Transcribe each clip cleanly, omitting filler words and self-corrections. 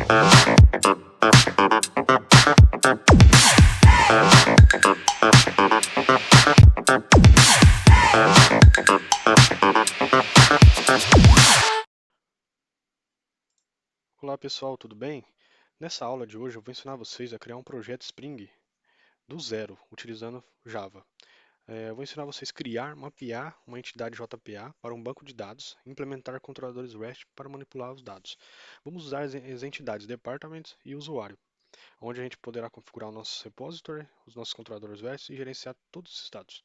Olá pessoal, tudo bem? Nessa aula de hoje eu vou ensinar vocês a criar um projeto Spring do zero, utilizando Java. Eu vou ensinar vocês a criar, mapear uma entidade JPA para um banco de dados e implementar controladores REST para manipular os dados. Vamos usar as entidades department e usuário, onde a gente poderá configurar o nosso repository, os nossos controladores REST e gerenciar todos esses dados.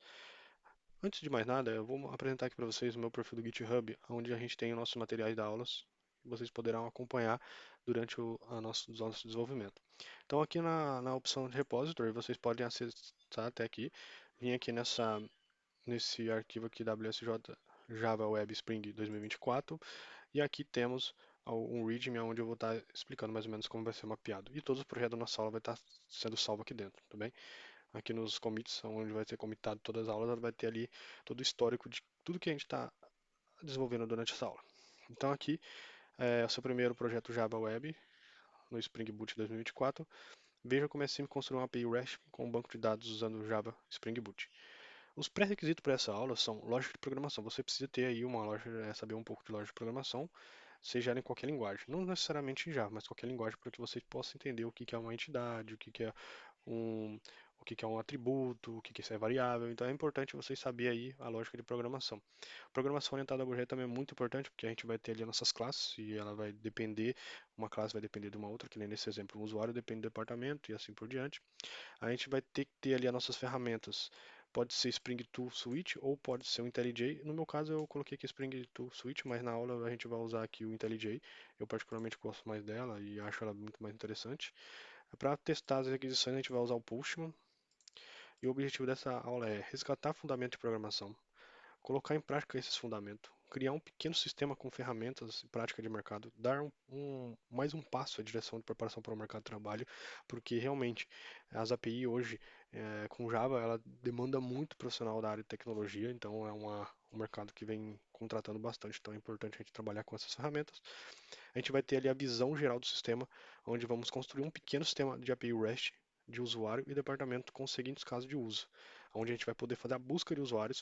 Antes de mais nada, eu vou apresentar aqui para vocês o meu perfil do GitHub, onde a gente tem os nossos materiais de aulas que vocês poderão acompanhar durante nosso desenvolvimento. Então aqui na opção de repository, vocês podem acessar até aqui, vir aqui nesse arquivo aqui WSJ Java Web Spring 2024 e aqui temos um README onde eu vou estar explicando mais ou menos como vai ser mapeado. E todos os projetos da nossa aula vai estar sendo salvo aqui dentro, tá bem? Aqui nos commits, onde vai ser commitado todas as aulas, vai ter ali todo o histórico de tudo que a gente está desenvolvendo durante essa aula. Então aqui é o seu primeiro projeto Java Web no Spring Boot 2024. Veja como é simples construir uma API REST com um banco de dados usando Java Spring Boot. Os pré-requisitos para essa aula são lógica de programação. Você precisa ter aí uma lógica, saber um pouco de lógica de programação, seja ela em qualquer linguagem. Não necessariamente em Java, mas qualquer linguagem para que você possa entender o que é uma entidade, um, o que é um atributo, o que isso é variável. Então é importante vocês saber aí a lógica de programação. Programação orientada a objeto também é muito importante, porque a gente vai ter ali nossas classes e ela vai depender, uma classe vai depender de uma outra, que nem nesse exemplo, um usuário depende do departamento e assim por diante. A gente vai ter que ter ali as nossas ferramentas. Pode ser Spring Tool Suite ou pode ser o IntelliJ. No meu caso eu coloquei aqui Spring Tool Suite, mas na aula a gente vai usar aqui o IntelliJ. Eu particularmente gosto mais dela e acho ela muito mais interessante. Para testar as requisições, a gente vai usar o Postman. E o objetivo dessa aula é resgatar fundamentos de programação, colocar em prática esses fundamentos, criar um pequeno sistema com ferramentas e prática de mercado, dar mais um passo à direção de preparação para o mercado de trabalho, porque realmente as API hoje, com Java, ela demanda muito profissional da área de tecnologia, então é um mercado que vem contratando bastante, então é importante a gente trabalhar com essas ferramentas. A gente vai ter ali a visão geral do sistema, onde vamos construir um pequeno sistema de API REST de usuário e departamento com os seguintes casos de uso, onde a gente vai poder fazer a busca de usuário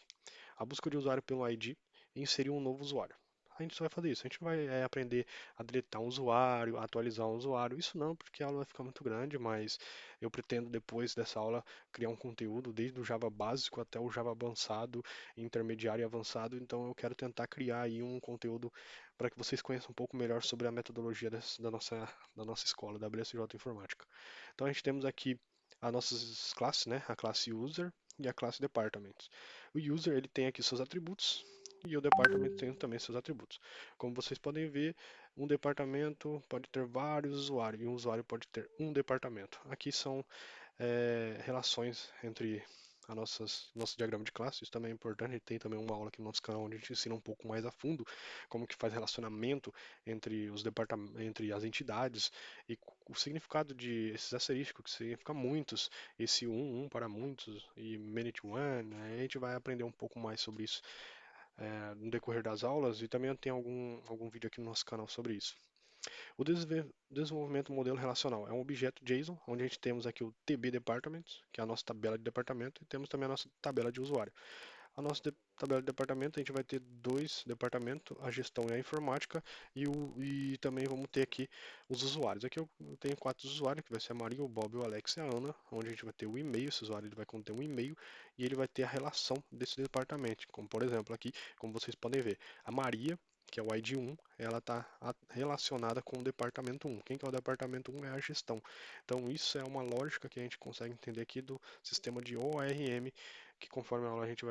pelo ID e inserir um novo usuário. A gente só vai fazer isso, a gente vai aprender a deletar um usuário, a atualizar um usuário. Isso não, porque a aula vai ficar muito grande, mas eu pretendo depois dessa aula criar um conteúdo desde o Java básico até o Java avançado, intermediário e avançado. Então eu quero tentar criar aí um conteúdo para que vocês conheçam um pouco melhor sobre a metodologia da nossa escola, da WSJ Informática. Então a gente temos aqui as nossas classes, né? A classe User e a classe Departments. O User ele tem aqui seus atributos e o Department tem também seus atributos. Como vocês podem ver, um departamento pode ter vários usuários e um usuário pode ter um departamento. Aqui são relações entre nosso diagrama de classe, isso também é importante. Tem também uma aula aqui no nosso canal onde a gente ensina um pouco mais a fundo como que faz relacionamento entre os departamentos, entre as entidades e o significado de esses asterísticos, que significa muitos, esse um para muitos e many to one, né? A gente vai aprender um pouco mais sobre isso no decorrer das aulas e também tem algum vídeo aqui no nosso canal sobre isso. O desenvolvimento modelo relacional é um objeto JSON, onde a gente temos aqui o TB Department, que é a nossa tabela de departamento, e temos também a nossa tabela de usuário. A nossa tabela de departamento, a gente vai ter dois departamentos, a gestão e a informática, e também vamos ter aqui os usuários. Aqui eu tenho 4 usuários, que vai ser a Maria, o Bob, o Alex e a Ana, onde a gente vai ter o e-mail, esse usuário ele vai conter um e-mail, e ele vai ter a relação desse departamento, como por exemplo aqui, como vocês podem ver, a Maria, que é o ID 1, ela está relacionada com o departamento 1. Quem que é o departamento 1 é a gestão. Então isso é uma lógica que a gente consegue entender aqui do sistema de ORM, que conforme a aula a gente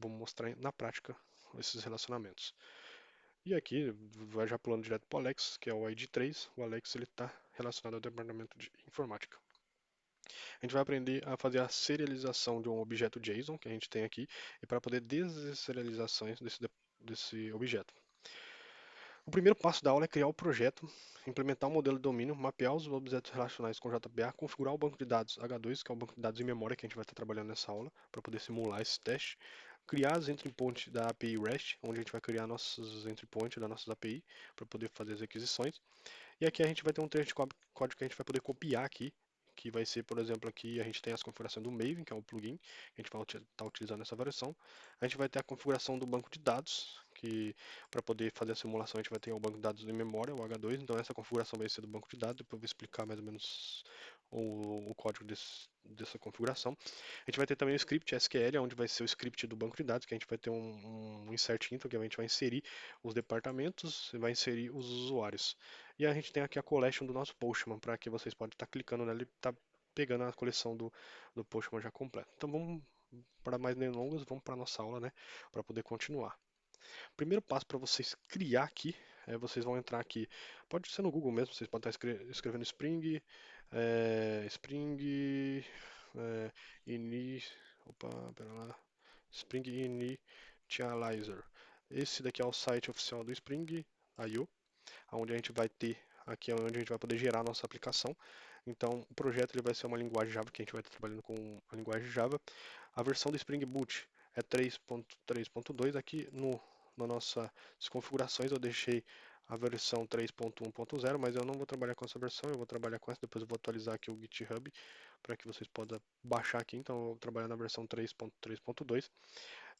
vou mostrar na prática esses relacionamentos. E aqui, vai já pulando direto para o Alex, que é o ID 3. O Alex ele está relacionado ao departamento de informática. A gente vai aprender a fazer a serialização de um objeto JSON que a gente tem aqui e para poder deserializações desse objeto. O primeiro passo da aula é criar o projeto, implementar o modelo de domínio, mapear os objetos relacionais com JPA, configurar o banco de dados H2, que é o banco de dados em memória que a gente vai estar trabalhando nessa aula, para poder simular esse teste. Criar as entry points da API REST, onde a gente vai criar nossos entry points das nossas API, para poder fazer as requisições. E aqui a gente vai ter um trecho de código que a gente vai poder copiar aqui, que vai ser, por exemplo, aqui a gente tem as configurações do Maven, que é o plugin que a gente vai estar utilizando nessa versão. A gente vai ter a configuração do banco de dados, que para poder fazer a simulação a gente vai ter o banco de dados em memória, o H2, então essa configuração vai ser do banco de dados, depois eu vou explicar mais ou menos o código dessa configuração. A gente vai ter também o script SQL, onde vai ser o script do banco de dados, que a gente vai ter um insert info, que a gente vai inserir os departamentos e vai inserir os usuários. E a gente tem aqui a collection do nosso Postman, para que vocês podem estar clicando nela e estar pegando a coleção do Postman já completa. Então vamos, para mais delongas, vamos para a nossa aula, né, para poder continuar. Primeiro passo para vocês criar aqui, vocês vão entrar aqui, pode ser no Google mesmo, vocês podem estar escrevendo Spring, Spring é, ini, opa, pera lá, Spring Initializer. Esse daqui é o site oficial do Spring.io, onde a gente vai ter, aqui é onde a gente vai poder gerar a nossa aplicação. Então, o projeto ele vai ser uma linguagem Java, que a gente vai estar trabalhando com a linguagem Java. A versão do Spring Boot é 3.3.2. Aqui nas nossas configurações eu deixei a versão 3.1.0, mas eu não vou trabalhar com essa versão, eu vou trabalhar com essa, depois eu vou atualizar aqui o GitHub para que vocês possam baixar aqui. Então, eu vou trabalhar na versão 3.3.2.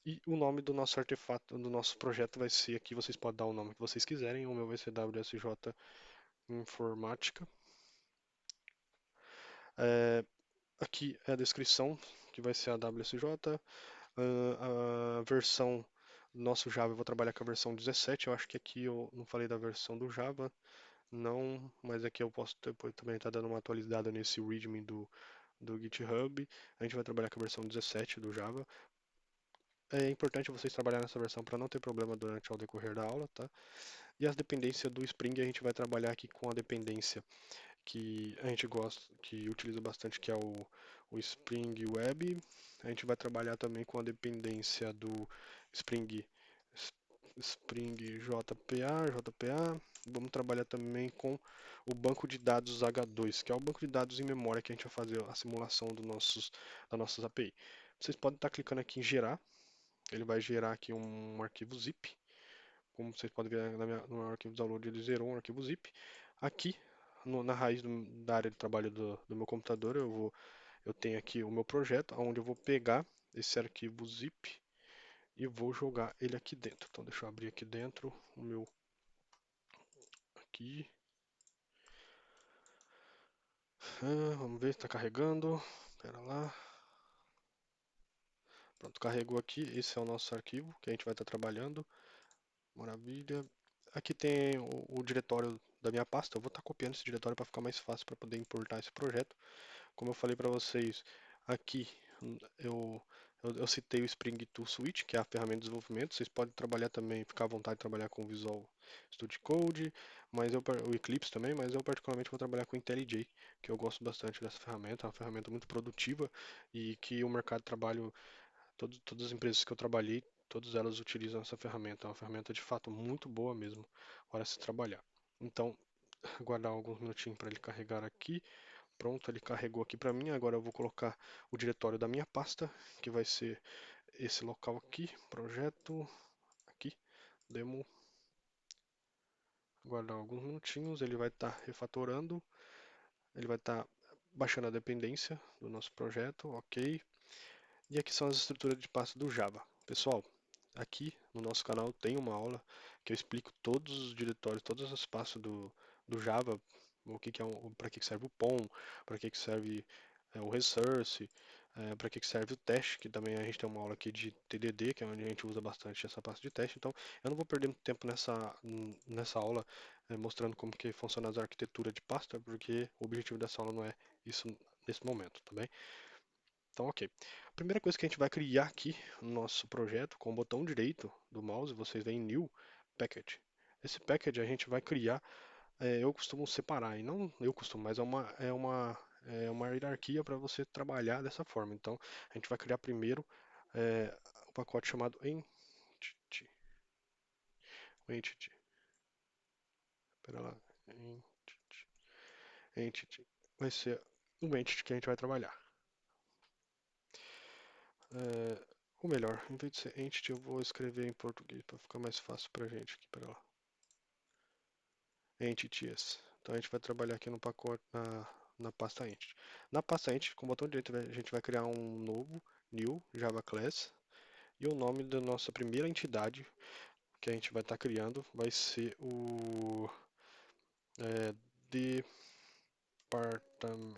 E o nome do nosso artefato, do nosso projeto vai ser aqui, vocês podem dar o nome que vocês quiserem, o meu vai ser WSJ Informática. Aqui é a descrição, que vai ser a WSJ. A versão do nosso Java, eu vou trabalhar com a versão 17. Eu acho que aqui eu não falei da versão do Java, não, mas aqui eu posso depois também estar dando uma atualizada nesse README do GitHub. A gente vai trabalhar com a versão 17 do Java. É importante vocês trabalharem nessa versão para não ter problema durante o decorrer da aula, tá? E as dependências do Spring a gente vai trabalhar aqui com a dependência que a gente gosta, que utiliza bastante, que é o Spring Web. A gente vai trabalhar também com a dependência do Spring, Spring JPA. Vamos trabalhar também com o banco de dados H2, que é o banco de dados em memória que a gente vai fazer a simulação das nossas API. Vocês podem estar clicando aqui em gerar, ele vai gerar aqui um arquivo zip. Como vocês podem ver no arquivo de download, ele zerou um arquivo zip. Aqui, na raiz da área de trabalho do meu computador, eu tenho aqui o meu projeto, onde eu vou pegar esse arquivo zip e vou jogar ele aqui dentro. Então, deixa eu abrir aqui dentro o meu aqui. Vamos ver se está carregando. Espera lá. Pronto, carregou aqui. Esse é o nosso arquivo que a gente vai estar trabalhando. Maravilha. Aqui tem o diretório da minha pasta. Eu vou estar copiando esse diretório para ficar mais fácil para poder importar esse projeto. Como eu falei para vocês, aqui eu, eu citei o Spring Tool Suite, que é a ferramenta de desenvolvimento. Vocês podem trabalhar também, ficar à vontade de trabalhar com o Visual Studio Code, mas o Eclipse também, mas eu particularmente vou trabalhar com o IntelliJ, que eu gosto bastante dessa ferramenta. É uma ferramenta muito produtiva e que o mercado de trabalho, todas as empresas que eu trabalhei, todas elas utilizam essa ferramenta. É uma ferramenta de fato muito boa mesmo para se trabalhar. Então, aguardar alguns minutinhos para ele carregar aqui. Pronto, ele carregou aqui para mim. Agora eu vou colocar o diretório da minha pasta, que vai ser esse local aqui, projeto, aqui, demo. Aguardar alguns minutinhos, ele vai estar refatorando, ele vai estar baixando a dependência do nosso projeto, ok. E aqui são as estruturas de pasta do Java. Pessoal, aqui no nosso canal tem uma aula que eu explico todos os diretórios, todas as pastas do Java, o que que é para que serve o POM, para que serve o resource, para que serve o teste, que também a gente tem uma aula aqui de TDD, que é onde a gente usa bastante essa pasta de teste. Então, eu não vou perder muito tempo nessa aula mostrando como que funciona as arquiteturas de pasta, porque o objetivo dessa aula não é isso nesse momento, tá bem? Então, ok. A primeira coisa que a gente vai criar aqui no nosso projeto, com o botão direito do mouse, vocês veem New Package. Esse package a gente vai criar, eu costumo separar, e não eu costumo, mas é uma hierarquia para você trabalhar dessa forma. Então, a gente vai criar primeiro o pacote chamado Entity. Entity. Espera lá. Entity. Entity. Vai ser o Entity que a gente vai trabalhar. Ou melhor, em vez de ser entity, eu vou escrever em português para ficar mais fácil pra gente aqui. Pera lá. Entities. Então a gente vai trabalhar aqui no pacote, na pasta int. Na pasta int, com o botão direito, a gente vai criar um novo new Java Class e o nome da nossa primeira entidade que a gente vai estar criando vai ser o é, department.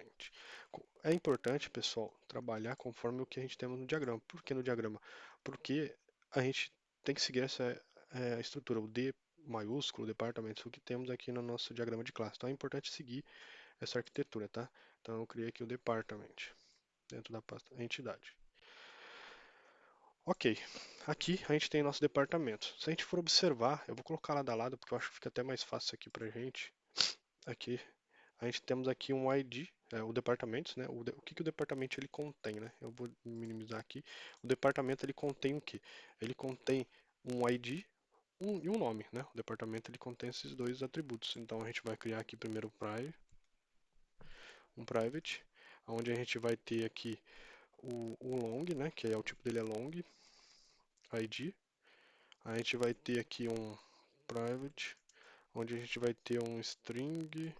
É importante, pessoal, trabalhar conforme o que a gente tem no diagrama. Por que no diagrama? Porque a gente tem que seguir essa estrutura, o D maiúsculo, departamento, o que temos aqui no nosso diagrama de classe. Então é importante seguir essa arquitetura, tá? Então eu criei aqui o department dentro da pasta entidade. Ok, aqui a gente tem nosso departamento. Se a gente for observar, eu vou colocar lado a lado porque eu acho que fica até mais fácil aqui pra gente. Aqui a gente temos aqui um ID, o departamento, né? O que que o departamento ele contém, né? Eu vou minimizar aqui. O departamento ele contém o que? Ele contém um ID e um nome, né? O departamento ele contém esses dois atributos. Então a gente vai criar aqui primeiro um private, onde a gente vai ter aqui o long, né? Que é o tipo dele é long ID. A gente vai ter aqui um private, onde a gente vai ter um string,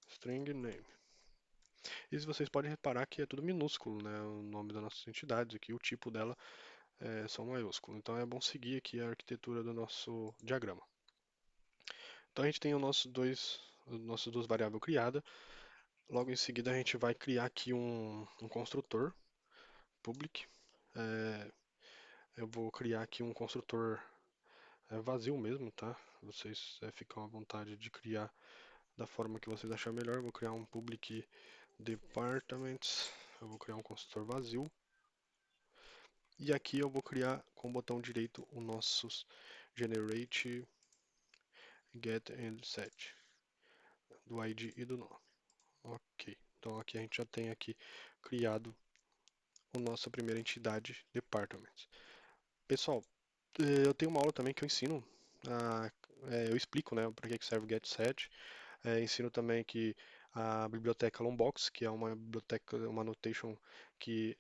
string name. E vocês podem reparar que é tudo minúsculo, né? O nome das nossas entidades aqui, o tipo dela é só maiúsculo. Então é bom seguir aqui a arquitetura do nosso diagrama. Então a gente tem os nossos duas variáveis criadas. Logo em seguida a gente vai criar aqui um construtor public. É, eu vou criar aqui um construtor vazio mesmo, tá? Vocês ficam à vontade de criar da forma que vocês acharem melhor. Eu vou criar um public departments. Eu vou criar um construtor vazio. E aqui eu vou criar com o botão direito o nossos generate, get and set do ID e do nome. Ok, então aqui a gente já tem aqui criado a nossa primeira entidade department. Pessoal, eu tenho uma aula também que eu ensino, eu explico, né, para que serve get set. Ensino também que a biblioteca Longbox, que é uma biblioteca, uma annotation que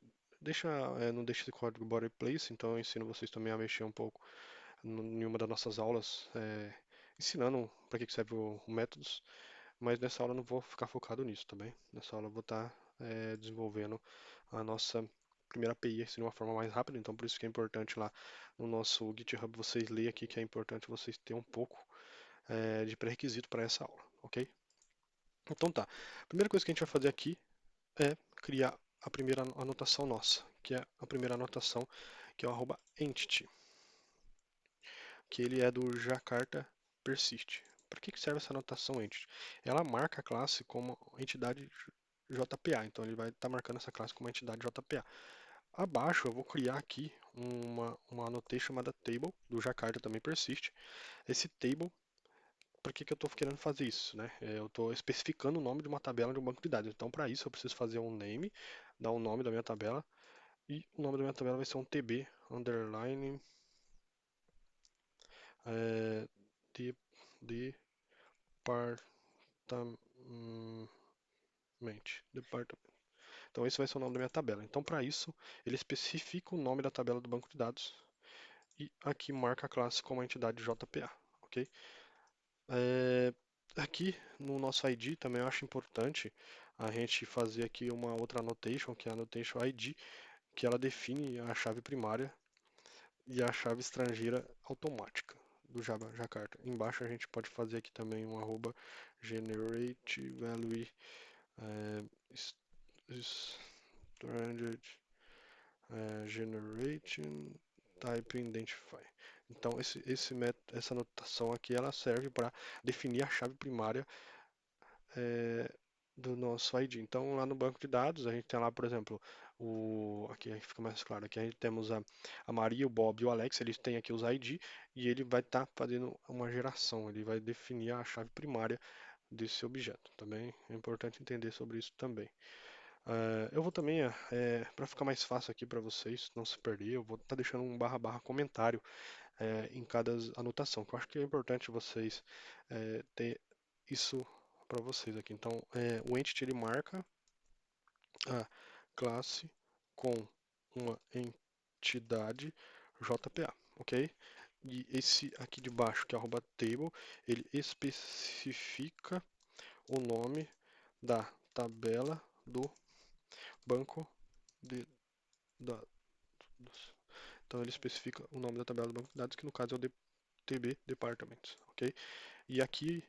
não deixa esse código boilerplate, então eu ensino vocês também a mexer um pouco em uma das nossas aulas, ensinando para que serve o métodos, mas nessa aula eu não vou ficar focado nisso também. Nessa aula eu vou estar desenvolvendo a nossa primeira API assim, de uma forma mais rápida, então por isso que é importante lá no nosso GitHub vocês lerem aqui que é importante vocês terem um pouco de pré-requisito para essa aula, ok? Então tá, a primeira coisa que a gente vai fazer aqui é criar a primeira anotação nossa, que é a primeira anotação, que é o @entity, que ele é do Jakarta Persist. Para que serve essa anotação entity? Ela marca a classe como entidade JPA, então ele vai estar marcando essa classe como entidade JPA. Abaixo eu vou criar aqui uma annotation chamada table, do Jakarta também persiste. Esse table, para que eu estou querendo fazer isso? Né? Eu estou especificando o nome de uma tabela de um banco de dados. Então para isso eu preciso fazer um name, dar o nome da minha tabela, e o nome da minha tabela vai ser um tb, underline, é, de, departamento. Departamento. Então esse vai ser o nome da minha tabela. Então para isso ele especifica o nome da tabela do banco de dados e aqui marca a classe como a entidade JPA, ok? Aqui no nosso ID também eu acho importante a gente fazer aqui uma outra annotation, que é a annotation ID, que ela define a chave primária e a chave estrangeira automática do Java Jakarta. Embaixo a gente pode fazer aqui também um arroba generate value stranged generation type identify. Então essa anotação aqui ela serve para definir a chave primária é, do nosso ID. Então, lá no banco de dados, a gente tem lá, por exemplo, aqui fica mais claro, aqui a gente temos a Maria, o Bob e o Alex, eles têm aqui os ID e ele vai estar fazendo uma geração, ele vai definir a chave primária desse objeto. Também é importante entender sobre isso também. Eu vou também, para ficar mais fácil aqui para vocês não se perder, eu vou estar deixando um barra barra comentário em cada anotação, que eu acho que é importante vocês ter isso para vocês aqui. Então, o entity ele marca a classe com uma entidade JPA, ok? E esse aqui de baixo, que é arroba table, ele especifica o nome da tabela do banco de dados. Então ele especifica o nome da tabela do banco de dados, que no caso é o DTB Departments, ok? E aqui,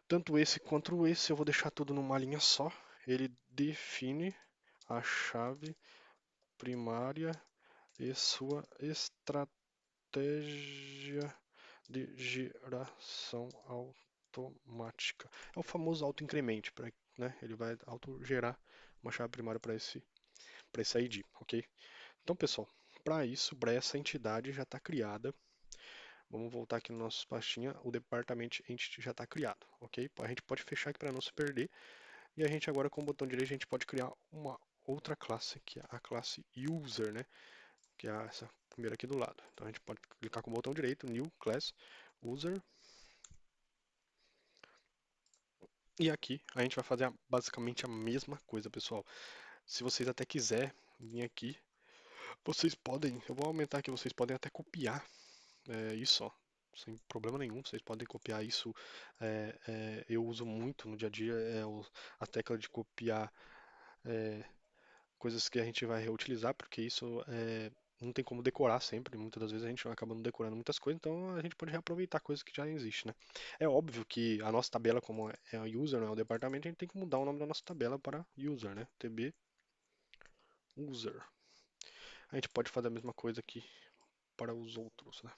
tanto esse quanto esse, eu vou deixar tudo numa linha só. Ele define a chave primária e sua estratégia de geração automática. É o famoso autoincremente, né? Ele vai autogerar uma chave primária para esse ID, ok? Então, pessoal, para isso, para essa entidade já está criada. Vamos voltar aqui no nosso pastinha, o Department Entity já está criado, ok? A gente pode fechar aqui para não se perder. E a gente agora com o botão direito a gente pode criar uma outra classe, que é a classe User, né? Que é essa primeira aqui do lado. Então a gente pode clicar com o botão direito, New Class User. E aqui a gente vai fazer basicamente a mesma coisa, pessoal. Se vocês até quiser vir aqui, vocês podem, eu vou aumentar aqui, vocês podem até copiar isso, ó, sem problema nenhum. Vocês podem copiar isso. Eu uso muito no dia a dia a tecla de copiar coisas que a gente vai reutilizar, porque isso não tem como decorar sempre. Muitas das vezes a gente acaba não decorando muitas coisas, então a gente pode reaproveitar coisas que já existem, né? É óbvio que a nossa tabela, como é o user, não é o departamento, a gente tem que mudar o nome da nossa tabela para user, né? TB user. A gente pode fazer a mesma coisa aqui para os outros, né?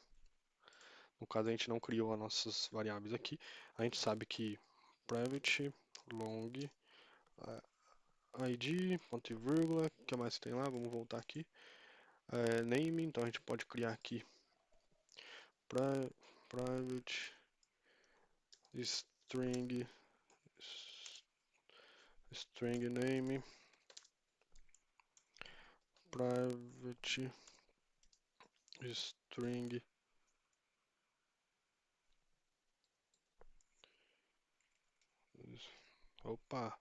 No caso, a gente não criou as nossas variáveis aqui. A gente sabe que private long id, ponto e vírgula, o que mais tem lá? Vamos voltar aqui. Name, então a gente pode criar aqui private string name, private string opa,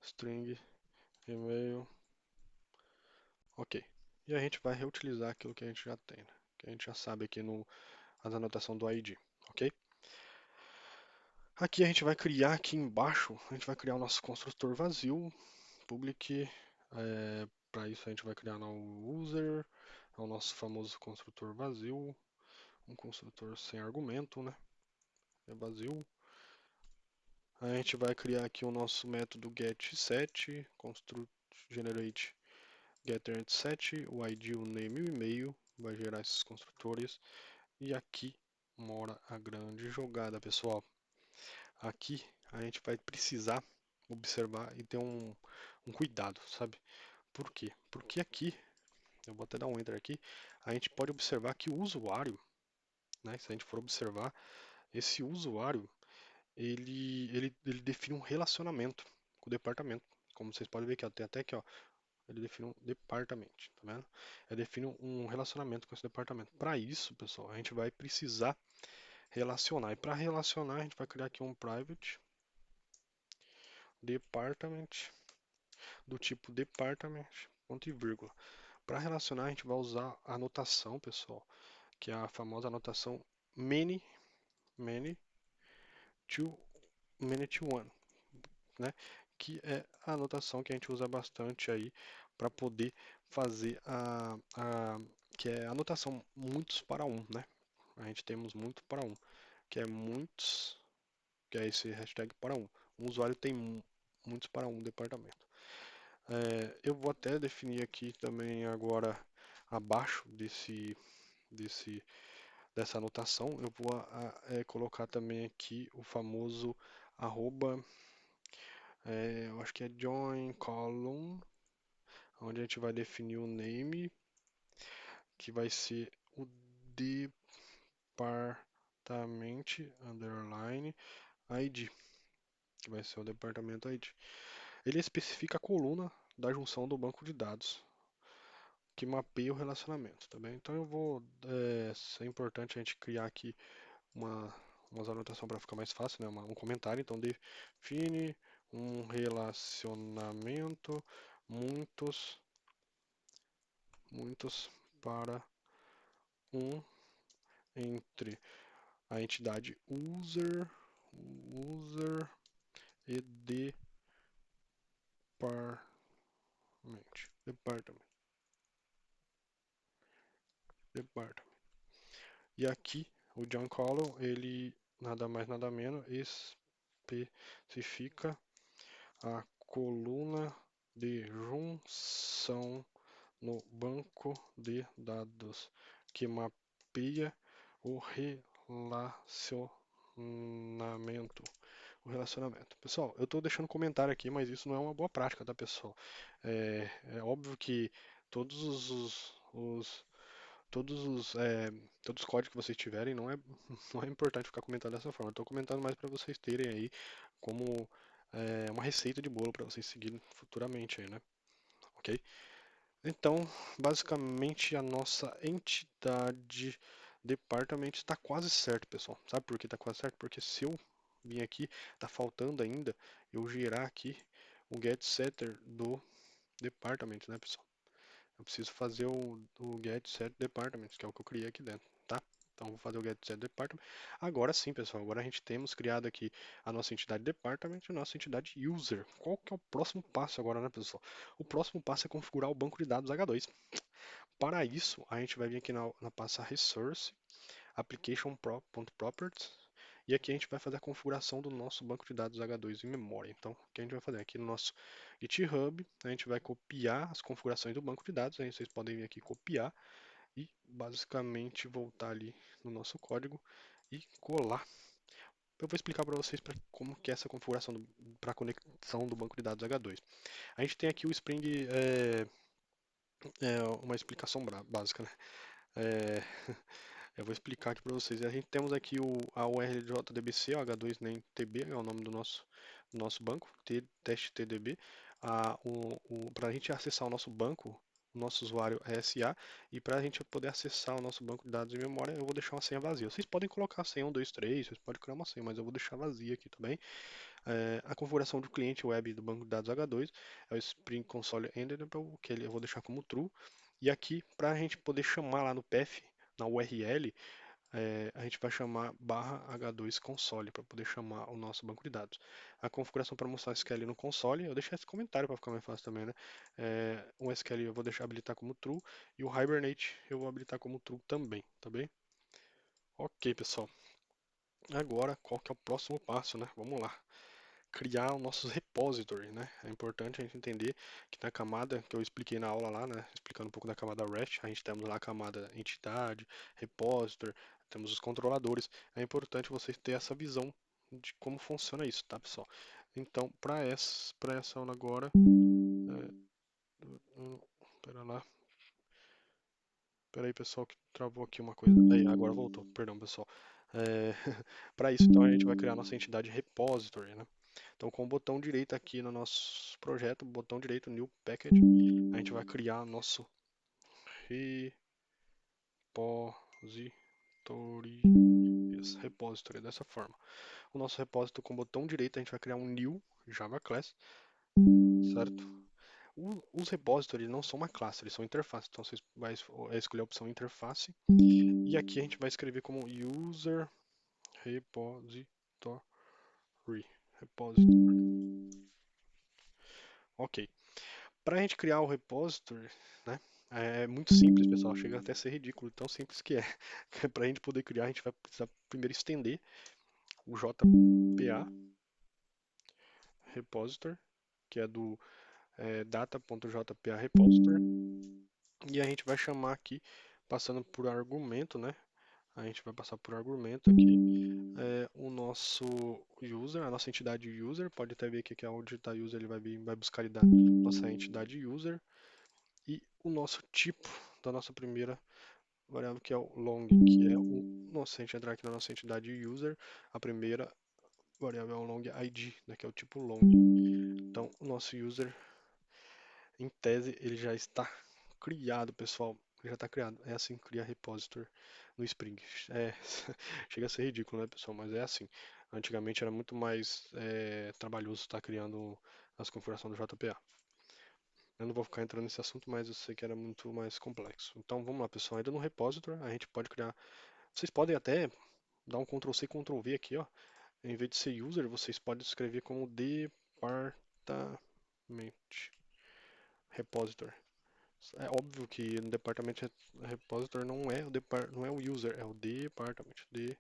string email, ok. E a gente vai reutilizar aquilo que a gente já tem, né? Que a gente já sabe aqui no as anotação do ID, ok? Aqui a gente vai criar aqui embaixo, a gente vai criar o nosso construtor vazio, public, para isso a gente vai criar o user, é o nosso famoso construtor vazio, um construtor sem argumento, né? É vazio. A gente vai criar aqui o nosso método getSet, construct generate getSet, o ID, o name e o e-mail, vai gerar esses construtores. E aqui mora a grande jogada, pessoal. Aqui a gente vai precisar observar e ter um cuidado, sabe? Por quê? Porque aqui, eu vou até dar um enter aqui, a gente pode observar que o usuário, né, se a gente for observar, esse usuário, ele define um relacionamento com o departamento. Como vocês podem ver aqui, ó, tem até aqui, ó, ele define um departamento, tá vendo? Ele define um relacionamento com esse departamento. Para isso, pessoal, a gente vai precisar relacionar. E para relacionar, a gente vai criar aqui um private department do tipo department, ponto e vírgula. Para relacionar, a gente vai usar a anotação, pessoal, que é a famosa anotação many, many to, many to one, né? Que é a anotação que a gente usa bastante aí para poder fazer que é a anotação muitos para um, né? A gente temos muito para um, que é muitos, que é esse hashtag para um. Um usuário tem muitos para um departamento. Eu vou até definir aqui também agora abaixo dessa anotação, eu vou colocar também aqui o famoso arroba, eu acho que é join column, onde a gente vai definir o name, que vai ser o departamento underline ID, que vai ser o departamento ID. Ele especifica a coluna da junção do banco de dados que mapeia o relacionamento, tá bem? Então eu vou, é importante a gente criar aqui umas anotações para ficar mais fácil, né? Um comentário, então define um relacionamento muitos para um entre a entidade user e department. E aqui o John Collum, ele nada mais nada menos especifica a coluna de junção no banco de dados que mapeia o relacionamento. Pessoal, eu estou deixando comentário aqui, mas isso não é uma boa prática, tá, pessoal? É óbvio que todos todos os, é, todos os códigos que vocês tiverem, não é importante ficar comentando dessa forma. Eu estou comentando mais para vocês terem aí como uma receita de bolo para vocês seguirem futuramente aí, né? Ok? Então, basicamente a nossa entidade departamento está quase certo, pessoal. Sabe por que está quase certo? Porque se eu vir aqui, tá faltando ainda eu gerar aqui o get setter do departamento, né, pessoal? Eu preciso fazer o get set department, que é o que eu criei aqui dentro, tá? Então vou fazer o get set department. Agora sim, pessoal, agora a gente temos criado aqui a nossa entidade department e a nossa entidade user. Qual que é o próximo passo agora, né, pessoal? O próximo passo é configurar o banco de dados H2. Para isso, a gente vai vir aqui na pasta resource, application.properties, e aqui a gente vai fazer a configuração do nosso banco de dados H2 em memória. Então, o que a gente vai fazer? Aqui no nosso GitHub, a gente vai copiar as configurações do banco de dados. Aí vocês podem vir aqui copiar e basicamente voltar ali no nosso código e colar. Eu vou explicar para vocês como que é essa configuração para conexão do banco de dados H2. A gente tem aqui o Spring, uma explicação básica, né? É, eu vou explicar aqui para vocês. A gente temos aqui a URL de JDBC, o H2NameTB, é o nome do nosso banco, teste TDB. Para a gente acessar o nosso banco, o nosso usuário é SA, e para a gente poder acessar o nosso banco de dados em memória, eu vou deixar uma senha vazia. Vocês podem colocar a senha 1, 2, 3, vocês podem criar uma senha, mas eu vou deixar vazia aqui também. A configuração do cliente web do banco de dados H2 é o Spring Console Enable, que eu vou deixar como true. E aqui, para a gente poder chamar lá no path, na URL, a gente vai chamar barra H2 console para poder chamar o nosso banco de dados. A configuração para mostrar o SQL no console, eu deixei esse comentário para ficar mais fácil também, né? O SQL eu vou deixar habilitar como true e o Hibernate eu vou habilitar como true também, tá bem? Ok, pessoal. Agora, qual que é o próximo passo, né? Vamos lá. Criar os nossos repositories, né? É importante a gente entender que na camada que eu expliquei na aula lá, né? Explicando um pouco da camada REST, a gente temos lá a camada entidade, repository, temos os controladores. É importante vocês terem essa visão de como funciona isso, tá, pessoal? Então, para essa aula agora, pera lá, pera aí, pessoal, que travou aqui uma coisa. Aí, agora voltou. Perdão, pessoal. É, para isso, então, a gente vai criar nossa entidade repository, né? Então, com o botão direito aqui no nosso projeto, botão direito New Package, a gente vai criar nosso repository. Yes, repository dessa forma. O nosso repository com o botão direito, a gente vai criar um New Java Class, certo? Os repositories não são uma classe, eles são interface. Então, você vai escolher a opção interface. E aqui a gente vai escrever como user repository. Ok. Para a gente criar o repository, né? É muito simples, pessoal. Chega até a ser ridículo, tão simples que é. Para a gente poder criar, a gente vai precisar primeiro estender o JPA repository, que é do data.jpa repository. E a gente vai chamar aqui, passando por argumento, né? A gente vai passar por argumento aqui o nosso user, a nossa entidade user. Pode até ver aqui que onde está user, ele vai buscar e dar nossa entidade user. E o nosso tipo da nossa primeira variável, que é o long, que é se a gente entrar aqui na nossa entidade user, a primeira variável é o long id, né, que é o tipo long. Então, o nosso user, em tese, ele já está criado, pessoal. Já está criado. É assim que cria repository no Spring. É, chega a ser ridículo, né, pessoal? Mas é assim. Antigamente era muito mais trabalhoso estar criando as configurações do JPA. Eu não vou ficar entrando nesse assunto, mas eu sei que era muito mais complexo. Então vamos lá, pessoal. Ainda no repository, a gente pode criar Vocês podem até dar um Ctrl C, Ctrl V aqui, ó. Em vez de ser user, vocês podem escrever como department repository. É óbvio que no departamento repository não é o user, é o department. De,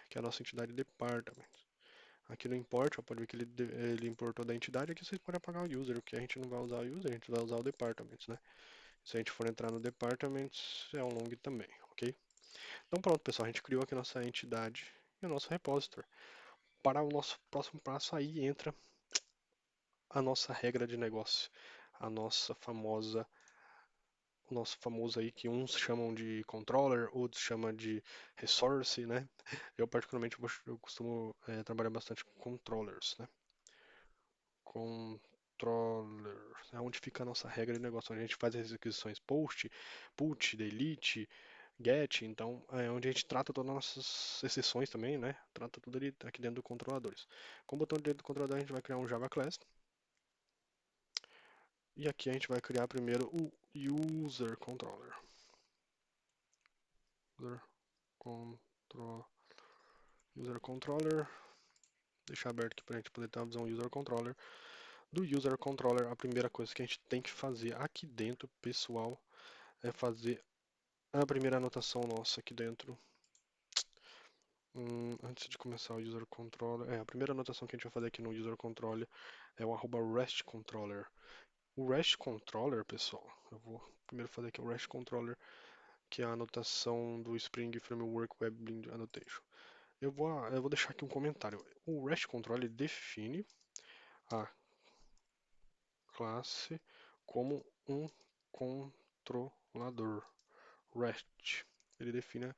que é a nossa entidade department. Aqui no import, ó, pode ver que ele importou da entidade, aqui vocês podem apagar o user, porque a gente não vai usar o user, a gente vai usar o department, né? Se a gente for entrar no department, é um long também, ok? Então pronto, pessoal, a gente criou aqui a nossa entidade e o nosso repository. Para o nosso próximo passo, aí entra a nossa regra de negócio, a nossa famosa, o nosso famoso aí que uns chamam de controller, outros chamam de resource, né? Eu particularmente eu costumo trabalhar bastante com controllers, né? Controller, é onde fica a nossa regra de negócio, onde a gente faz as requisições post, put, delete, get, então é onde a gente trata todas as nossas exceções também, né? Trata tudo ali aqui dentro do controladores. Com o botão dentro do controlador a gente vai criar um Java Class e aqui a gente vai criar primeiro o User Controller. User, control, user Controller, deixar aberto aqui para a gente poder ter uma visão User Controller. Do User Controller, a primeira coisa que a gente tem que fazer aqui dentro, pessoal, é fazer a primeira anotação nossa aqui dentro. Antes de começar o User Controller, a primeira anotação que a gente vai fazer aqui no User Controller é o @REST Controller. O REST Controller, pessoal, eu vou primeiro fazer aqui o REST Controller, que é a anotação do Spring Framework Web Blind Annotation. Eu vou deixar aqui um comentário. O REST Controller define a classe como um controlador. REST. Ele define.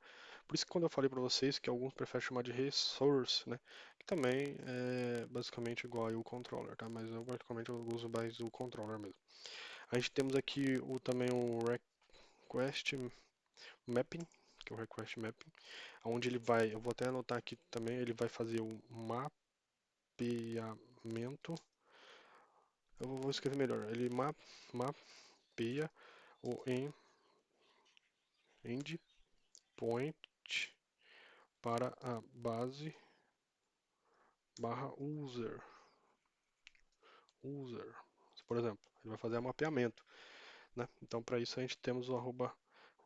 Por isso que quando eu falei para vocês que alguns preferem chamar de resource, né? Que também é basicamente igual ao controller, tá? Mas eu basicamente uso mais o controller mesmo. A gente temos aqui também o request mapping, que é o request mapping, onde ele vai, eu vou até anotar aqui também, ele vai fazer o mapeamento. Eu vou escrever melhor. Ele mapeia o endpoint para a base barra user. Por exemplo, ele vai fazer o mapeamento, né? Então, para isso a gente temos o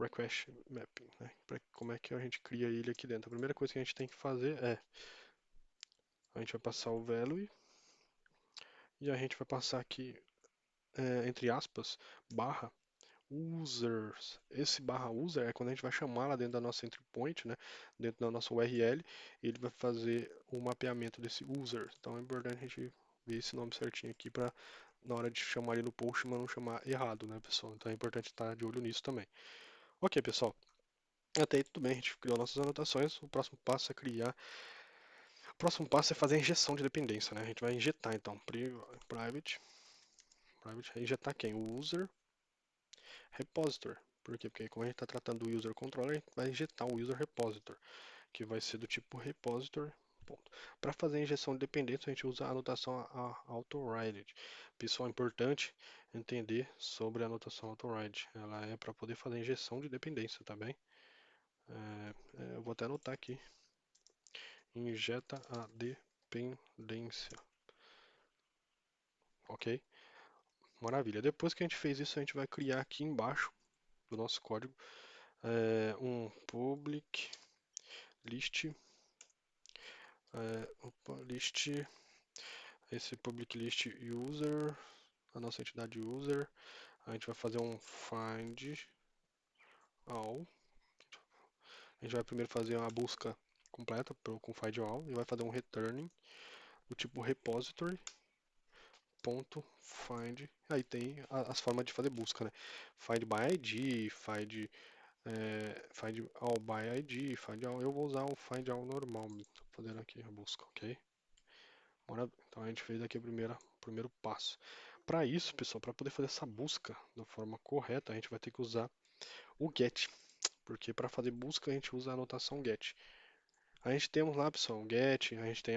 request mapping, né? Para como é que a gente cria ele aqui dentro. A primeira coisa que a gente tem que fazer é a gente vai passar o value e a gente vai passar aqui entre aspas barra users. Esse barra user é quando a gente vai chamar lá dentro da nossa entry point, né? Dentro da nossa URL, ele vai fazer o mapeamento desse user. Então é importante a gente ver esse nome certinho aqui para na hora de chamar ele no post, mas não chamar errado, né, pessoal? Então é importante estar de olho nisso também. Ok, pessoal. Até aí tudo bem, a gente criou nossas anotações. O próximo passo é criar. O próximo passo é fazer a injeção de dependência, né? A gente vai injetar então private, injetar quem? O user repository. Por quê? Porque como a gente está tratando do user controller, a gente vai injetar um user repository, que vai ser do tipo repository. Para fazer a injeção de dependência, a gente usa a anotação autoride. Pessoal, é importante entender sobre a anotação autoride. Ela é para poder fazer a injeção de dependência, tá bem? Eu vou até anotar aqui. Injeta a dependência. Ok? Maravilha. Depois que a gente fez isso, a gente vai criar aqui embaixo do nosso código um public list. List. Esse public list user, a nossa entidade user. A gente vai fazer um find all. A gente vai primeiro fazer uma busca completa com find all e vai fazer um returning do tipo repository ponto find. Aí tem as formas de fazer busca, né? Find by ID, find all by ID, find all. Eu vou usar o find all normal, tô fazendo aqui a busca, ok? Então a gente fez aqui o primeiro passo. Para isso, pessoal, para poder fazer essa busca da forma correta, a gente vai ter que usar o get, porque para fazer busca a gente usa a anotação get. A gente temos lá, pessoal, o get, a gente tem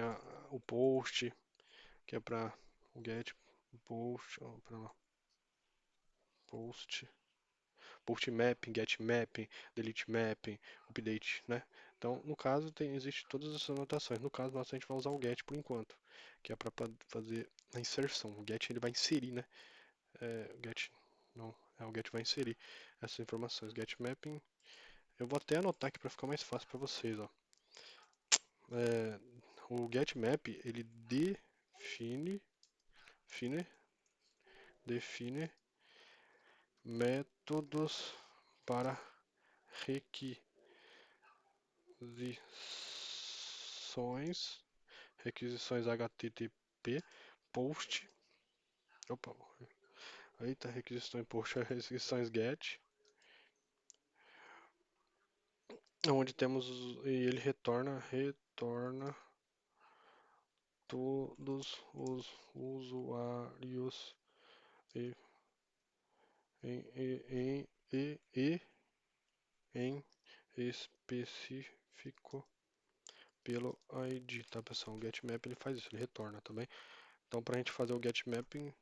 o post, que é para o get, o post, ó, pra lá, post, post mapping, get mapping, delete mapping, update, né? Então, no caso, existe todas essas anotações. No caso, nosso, a gente vai usar o get por enquanto, que é para fazer a inserção. O get ele vai inserir, né? O get, não, o get vai inserir essas informações. Get mapping, eu vou até anotar aqui para ficar mais fácil para vocês, ó. O get map ele define métodos para requisições HTTP, post, opa, eita, requisições post, requisições get, onde temos, e ele retorna todos os usuários e, em específico pelo ID, tá pessoal? O getMap ele faz isso, ele retorna também. Então para a gente fazer o getMapping,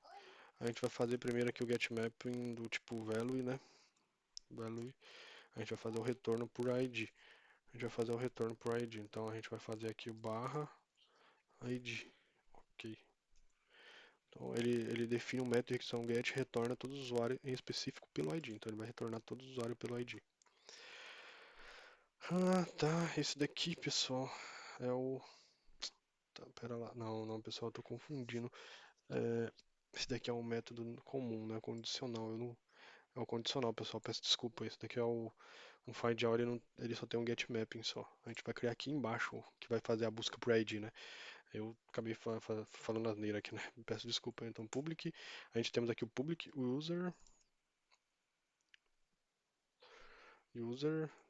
a gente vai fazer primeiro aqui o getMapping do tipo value, né? Value. A gente vai fazer o retorno por ID. A gente vai fazer o retorno por ID. Então a gente vai fazer aqui o barra ID. Ok. Então ele define um método de requisição get e retorna todo usuário em específico pelo ID. Então ele vai retornar todo usuário pelo ID. Ah, tá. Esse daqui, pessoal, é o... Tá, pera lá. Não, não, pessoal, eu tô confundindo. Esse daqui é um método comum, né? Condicional. Eu não... É o condicional, pessoal. Peço desculpa. Esse daqui é um find all, ele só tem um get mapping só. A gente vai criar aqui embaixo, que vai fazer a busca por ID, né? Eu acabei falando asneira aqui, né? Peço desculpa. Então, public. A gente temos aqui o public user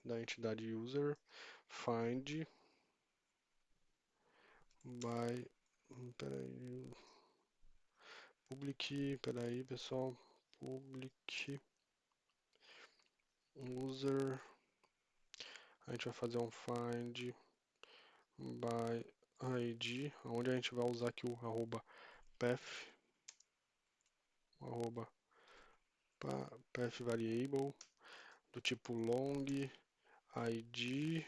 da entidade user, find by, peraí, public, peraí pessoal, public user, a gente vai fazer um find by id, onde a gente vai usar aqui o arroba path, arroba path variable do tipo long id.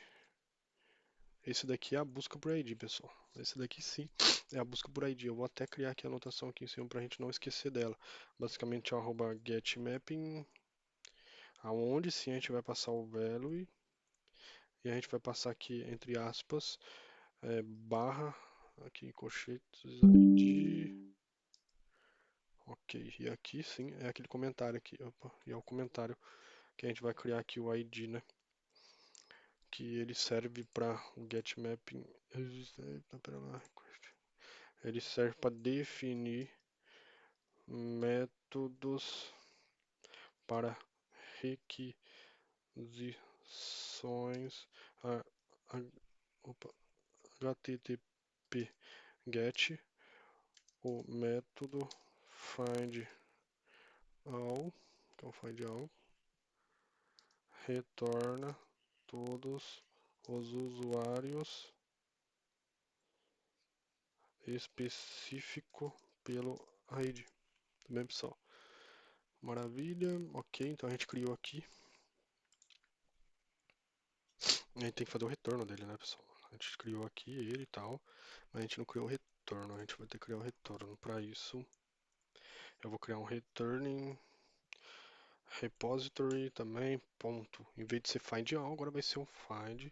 Esse daqui é a busca por ID, pessoal. Esse daqui sim é a busca por ID. Eu vou até criar aqui a anotação aqui em cima para a gente não esquecer dela. Basicamente é o arroba getMapping, aonde sim a gente vai passar o value e a gente vai passar aqui entre aspas barra aqui em colchetes ID. Ok, e aqui sim é aquele comentário aqui, opa, e é o comentário que a gente vai criar aqui o ID, né? Que ele serve para o getMapping. Ele serve para definir métodos para requisições a, a, opa, HTTP GET, o método find all, então find all retorna todos os usuários específico pelo ID. Tudo bem, pessoal? Maravilha, ok, então a gente criou aqui. A gente tem que fazer o retorno dele, né, pessoal? A gente criou aqui ele e tal, mas a gente não criou o retorno. A gente vai ter que criar o retorno. Para isso, eu vou criar um returning repository também, ponto. Em vez de ser find all, agora vai ser um find.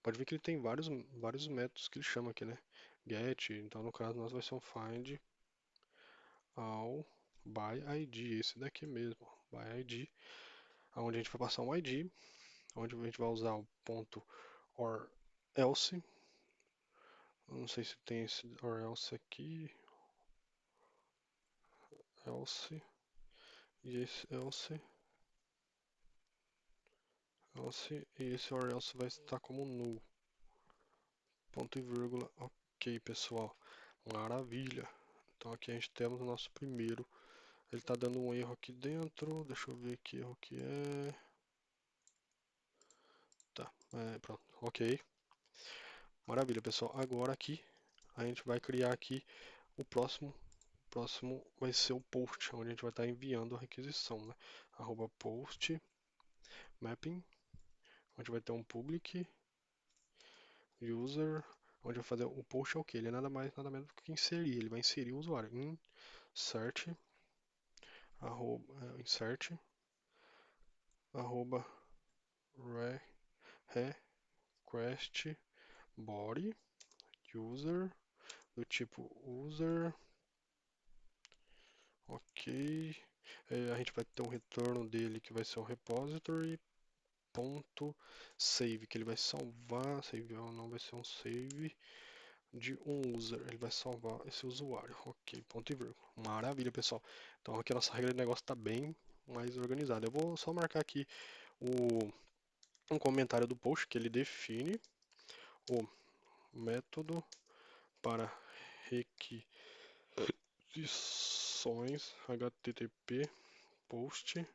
Pode ver que ele tem vários métodos que ele chama aqui, né? Get, então no caso nós vai ser um find all by ID, esse daqui mesmo, by ID, onde a gente vai passar um ID, onde a gente vai usar o ponto or else. Não sei se tem esse or else aqui, else, e esse else, e esse or else vai estar como null. Ponto e vírgula, ok pessoal, maravilha. Então aqui a gente temos o nosso primeiro. Ele está dando um erro aqui dentro, deixa eu ver que erro que é. Tá, pronto, ok. Maravilha pessoal, agora aqui a gente vai criar aqui o próximo. O próximo vai ser o post, onde a gente vai estar enviando a requisição, né? Arroba post mapping, onde vai ter um public user, onde vai fazer o post é o que? Ele é nada mais, nada menos do que inserir, ele vai inserir o usuário. Insert, insert, arroba, request body user, do tipo user, ok. A gente vai ter um retorno dele que vai ser um repository ponto save, que ele vai salvar, save não vai ser um save de um user, ele vai salvar esse usuário, ok, ponto e vírgula. Maravilha, pessoal. Então aqui a nossa regra de negócio está bem mais organizada. Eu vou só marcar aqui um comentário do post que ele define o método para requisições HTTP post,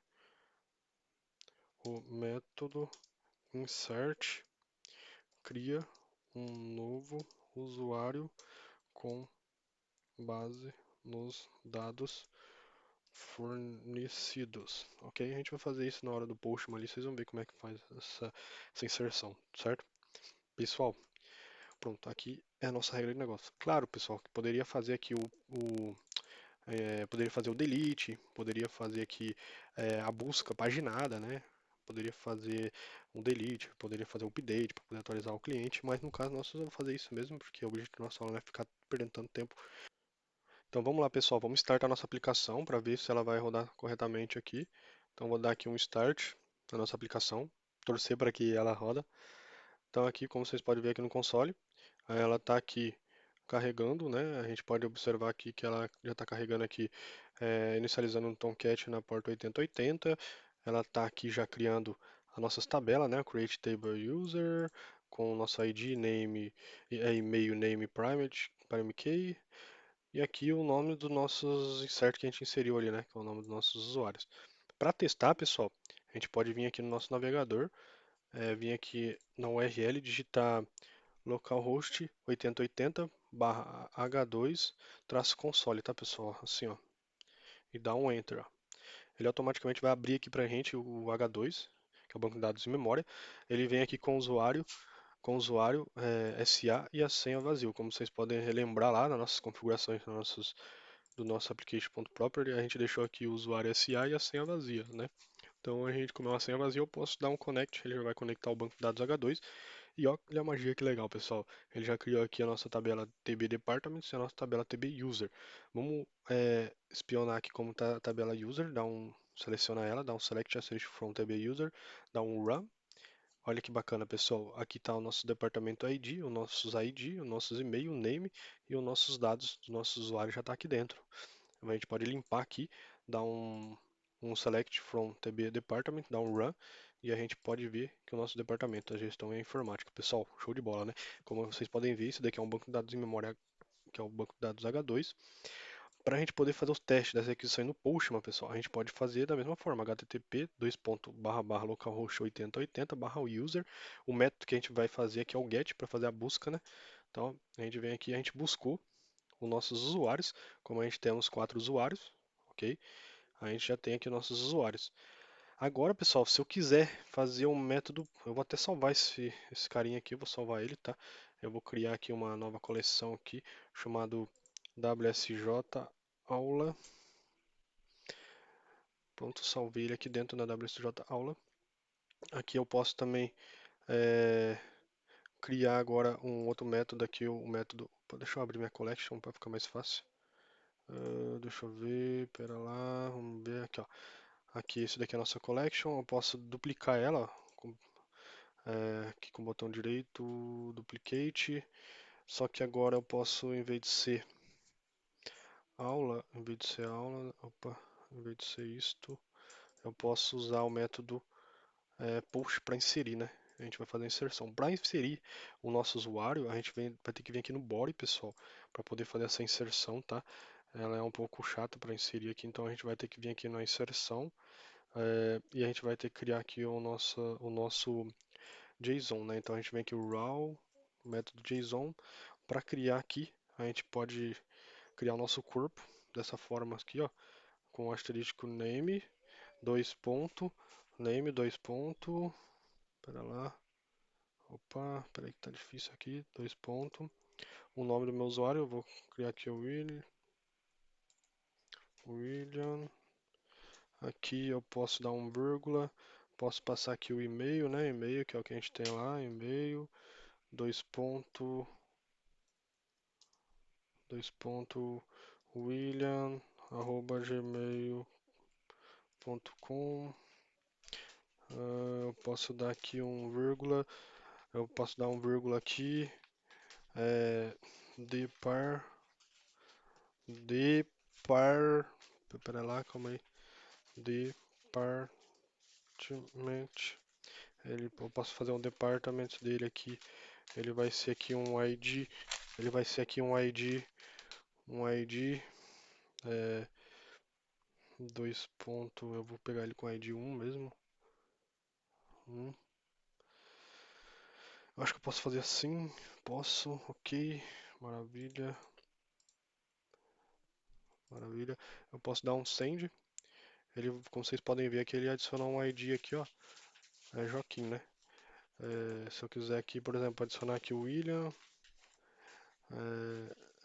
o método insert cria um novo usuário com base nos dados fornecidos, ok? A gente vai fazer isso na hora do post ali, vocês vão ver como é que faz essa inserção, certo? Pessoal, pronto, aqui é a nossa regra de negócio. Claro, pessoal, que poderia fazer aqui poderia fazer o delete, poderia fazer aqui a busca paginada, né? Poderia fazer um delete, poderia fazer um update para poder atualizar o cliente, mas no caso nós vamos fazer isso mesmo, porque o objetivo do nosso aula não é ficar perdendo tanto tempo. Então vamos lá, pessoal, vamos startar a nossa aplicação para ver se ela vai rodar corretamente aqui. Então vou dar aqui um start na nossa aplicação, torcer para que ela roda. Então aqui, como vocês podem ver aqui no console, ela está aqui carregando, né? A gente pode observar aqui que ela já está carregando aqui, inicializando um Tomcat na porta 8080. Ela está aqui já criando as nossas tabelas, né? Create Table User, com o nosso ID, name, e-mail, name, primary key, e aqui o nome dos nossos insert que a gente inseriu ali, né? Que é o nome dos nossos usuários. Para testar, pessoal, a gente pode vir aqui no nosso navegador, vir aqui na URL, digitar localhost 8080 h2 console, tá, pessoal? Assim, ó. E dá um enter, ó. Ele automaticamente vai abrir aqui pra gente o H2, que é o banco de dados em memória. Ele vem aqui com o usuário SA e a senha vazio. Como vocês podem relembrar lá nas nossas configurações, do nosso application.property, a gente deixou aqui o usuário SA e a senha vazia, né? Então a gente, como é uma senha vazia, eu posso dar um connect, ele já vai conectar o banco de dados H2. E olha a magia que legal, pessoal. Ele já criou aqui a nossa tabela TB Departments e a nossa tabela TB User. Vamos espionar aqui como está a tabela User, seleciona ela, dá um Select Asterisk from TB User, dá um Run. Olha que bacana, pessoal. Aqui está o nosso departamento ID, o nossos e-mail, o name e os nossos dados do nosso usuário já está aqui dentro. A gente pode limpar aqui, dar um select from TB department, dar um run, e a gente pode ver que o nosso departamento, a gestão é informática. Pessoal, show de bola, né? Como vocês podem ver, isso daqui é um banco de dados em memória, que é o banco de dados H2. Para a gente poder fazer os testes dessa requisição no Postman, pessoal, a gente pode fazer da mesma forma, http localhost 8080 user. O método que a gente vai fazer aqui é o get para fazer a busca, né? Então, a gente vem aqui, a gente buscou os nossos usuários, como a gente temos 4 usuários, ok? A gente já tem aqui nossos usuários. Agora, pessoal, se eu quiser fazer um método, eu vou até salvar esse carinha aqui, eu vou salvar ele, tá? Eu vou criar aqui uma nova coleção aqui, chamado WSJ aula. Pronto, salvei ele aqui dentro da WSJ aula. Aqui eu posso também criar agora um outro método aqui, o método. Deixa eu abrir minha collection para ficar mais fácil. Deixa eu ver, pera lá, vamos ver aqui, ó. Aqui, esse daqui é a nossa collection. Eu posso duplicar ela aqui com o botão direito, duplicate. Só que agora eu posso, em vez de ser aula, opa, em vez de ser isto, eu posso usar o método push para inserir, né? A gente vai fazer a inserção. Para inserir o nosso usuário, a gente vai ter que vir aqui no body, pessoal, para poder fazer essa inserção, tá? Ela é um pouco chata para inserir aqui, então a gente vai ter que vir aqui na inserção. E a gente vai ter que criar aqui o nosso JSON, né? Então a gente vem aqui o raw, o método JSON, para criar aqui, a gente pode criar o nosso corpo dessa forma aqui, ó, com o asterisco name, dois pontos, name, dois pontos, pera lá, opa, peraí que tá difícil aqui, dois pontos, o nome do meu usuário, eu vou criar aqui o William, aqui eu posso dar um vírgula, posso passar aqui o e-mail, né, e-mail que é o que a gente tem lá, e-mail, dois pontos, dois pontos, William, arroba gmail.com. Eu posso dar aqui um vírgula, eu posso dar um vírgula aqui, é, depar, depar, pera lá, calma aí, department, eu posso fazer um department dele aqui, ele vai ser aqui um ID, ele vai ser aqui um ID, é, dois pontos, eu vou pegar ele com ID 1 mesmo, 1. Eu acho que eu posso fazer assim, posso, ok, maravilha, maravilha. Eu posso dar um send, ele, como vocês podem ver aqui, ele adiciona um ID aqui, ó, é Joaquim, né? Se eu quiser aqui, por exemplo, adicionar aqui o William,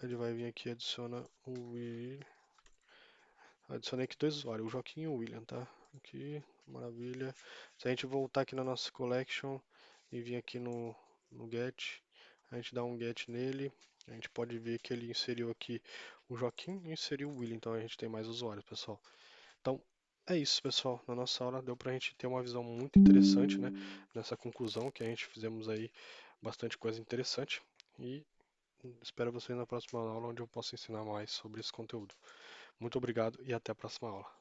ele vai vir aqui e adiciona o William. Adicionei aqui dois usuários, o Joaquim e o William, tá? Aqui, maravilha. Se a gente voltar aqui na nossa collection e vir aqui no get, a gente dá um get nele, a gente pode ver que ele inseriu aqui o Joaquim e inseriu o William, então a gente tem mais usuários, pessoal. Então, é isso, pessoal. Na nossa aula deu pra gente ter uma visão muito interessante, né? Nessa conclusão que a gente fizemos aí bastante coisa interessante. E espero vocês na próxima aula, onde eu possa ensinar mais sobre esse conteúdo. Muito obrigado e até a próxima aula.